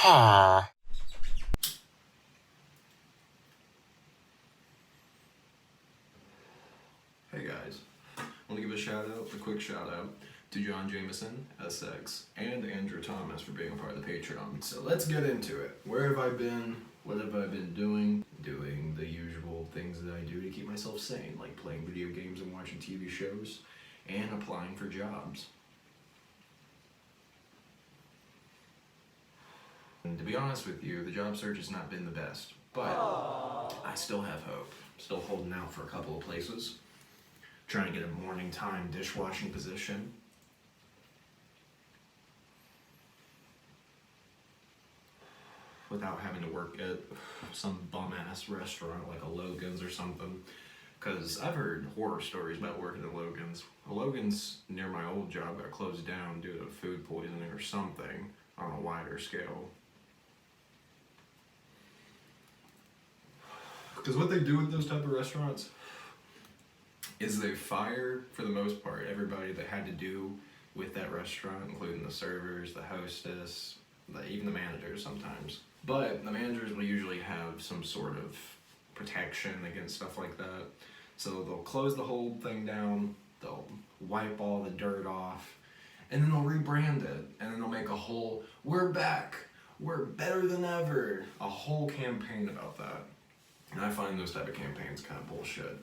Ah. Hey guys, I want to give a quick shout out to John Jameson, SX, and Andrew Thomas for being a part of the Patreon. So let's get into it. Where have I been? What have I been doing? Doing the usual things that I do to keep myself sane, like playing video games and watching TV shows, and applying for jobs. And to be honest with you, the job search has not been the best, but I still have hope. Still holding out for a couple of places. Trying to get a morning time dishwashing position. Without having to work at some bum-ass restaurant like a Logan's or something. Because I've heard horror stories about working at Logan's. A Logan's near my old job got closed down due to food poisoning or something on a wider scale. Because what they do with those type of restaurants is they fire, for the most part, everybody that had to do with that restaurant, including the servers, the hostess, even the managers sometimes. But the managers will usually have some sort of protection against stuff like that. So they'll close the whole thing down, they'll wipe all the dirt off, and then they'll rebrand it, and then they'll make a whole, we're back, we're better than ever, a whole campaign about that. And I find those type of campaigns kind of bullshit.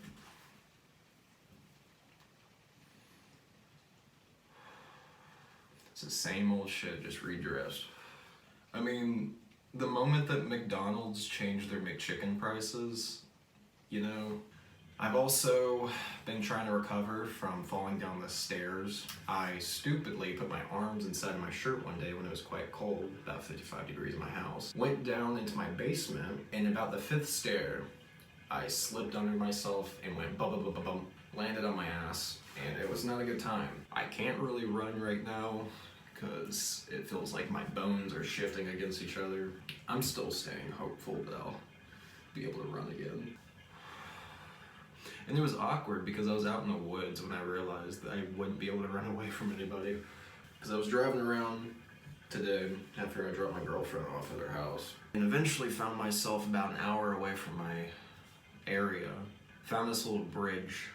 It's the same old shit, just redressed. I mean, the moment that McDonald's changed their McChicken prices, you know, I've also been trying to recover from falling down the stairs. I stupidly put my arms inside of my shirt one day when it was quite cold, about 55 degrees in my house. Went down into my basement, and about the 5th stair, I slipped under myself and went bum bum bum bum bum, landed on my ass, and it was not a good time. I can't really run right now because it feels like my bones are shifting against each other. I'm still staying hopeful that I'll be able to run again. And it was awkward because I was out in the woods when I realized that I wouldn't be able to run away from anybody. Because I was driving around today after I dropped my girlfriend off at her house, and eventually found myself about an hour away from my area. Found this little bridge,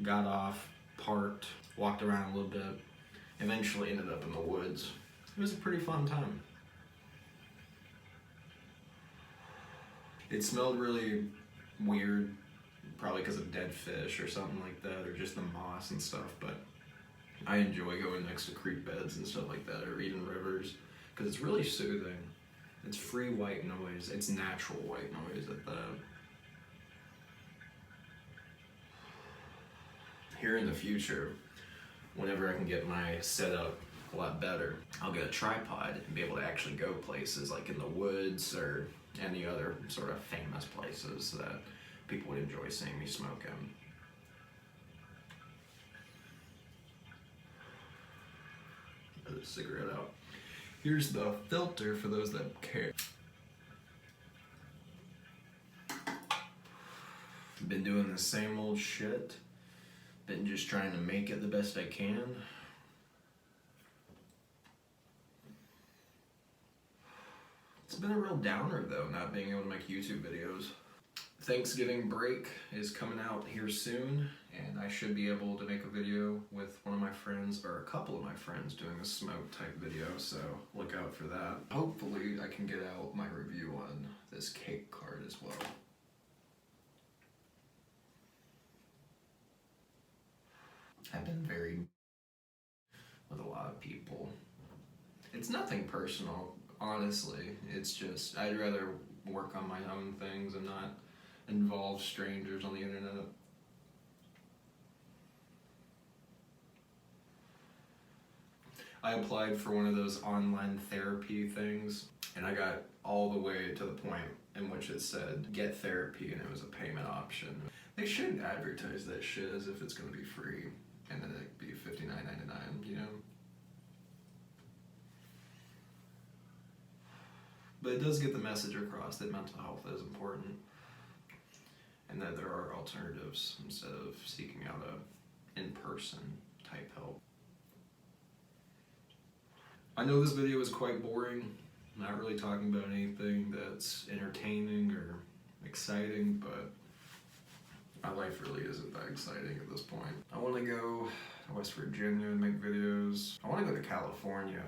got off, parked, walked around a little bit, eventually ended up in the woods. It was a pretty fun time. It smelled really weird, probably because of dead fish or something like that, or just the moss and stuff, but I enjoy going next to creek beds and stuff like that, or even rivers, because it's really soothing. It's free white noise. It's natural white noise at that. Here in the future, whenever I can get my setup a lot better, I'll get a tripod and be able to actually go places like in the woods or any other sort of famous places that people would enjoy seeing me smoke in. Put the cigarette out. Here's the filter for those that care. Been doing the same old shit. Been just trying to make it the best I can. It's been a real downer though, not being able to make YouTube videos. Thanksgiving break is coming out here soon, and I should be able to make a video with one of my friends, or a couple of my friends, doing a smoke type video, so look out for that. Hopefully I can get out my review on this cake card as well. I've been very with a lot of people. It's nothing personal, honestly. It's just I'd rather work on my own things and not involve strangers on the internet. I applied for one of those online therapy things, and I got all the way to the point in which it said get therapy, and it was a payment option. They shouldn't advertise that shit as if it's gonna be free and then it'd be $59.99, you know? But it does get the message across that mental health is important, and that there are alternatives instead of seeking out a in-person type help. I know this video is quite boring, not really talking about anything that's entertaining or exciting, but my life really isn't that exciting at this point. I want to go to West Virginia and make videos. I want to go to California,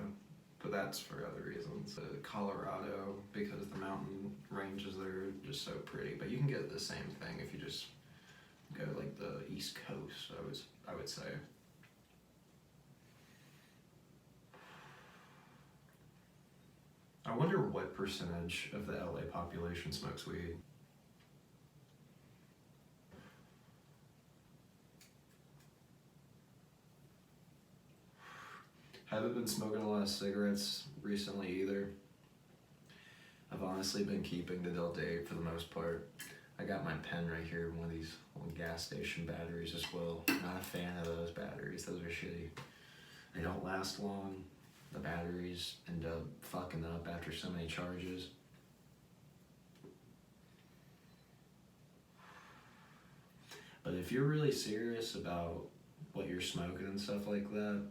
but that's for other reasons. Colorado, because the mountain ranges there are just so pretty. But you can get the same thing if you just go like the East Coast, I would say. I wonder what percentage of the LA population smokes weed. Haven't been smoking a lot of cigarettes recently either. I've honestly been keeping the Del Date for the most part. I got my pen right here, one of these old gas station batteries as well. Not a fan of those batteries, those are shitty. They don't last long. The batteries end up fucking up after so many charges. But if you're really serious about what you're smoking and stuff like that,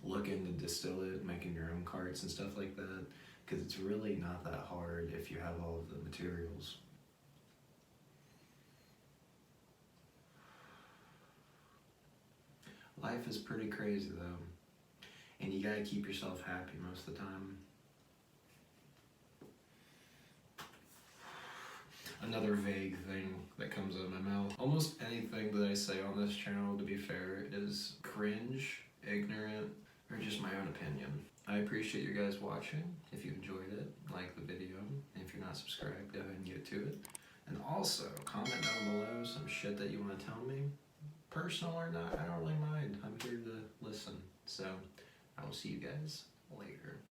look into distill it, making your own carts and stuff like that, because it's really not that hard if you have all of the materials. Life is pretty crazy though, and you gotta keep yourself happy most of the time. Another vague thing that comes out of my mouth. Almost anything that I say on this channel, to be fair, is cringe, ignorant, or just my own opinion. I appreciate you guys watching. If you enjoyed it, like the video. And if you're not subscribed, go ahead and get to it. And also, comment down below some shit that you want to tell me. Personal or not, I don't really mind. I'm here to listen. So, I will see you guys later.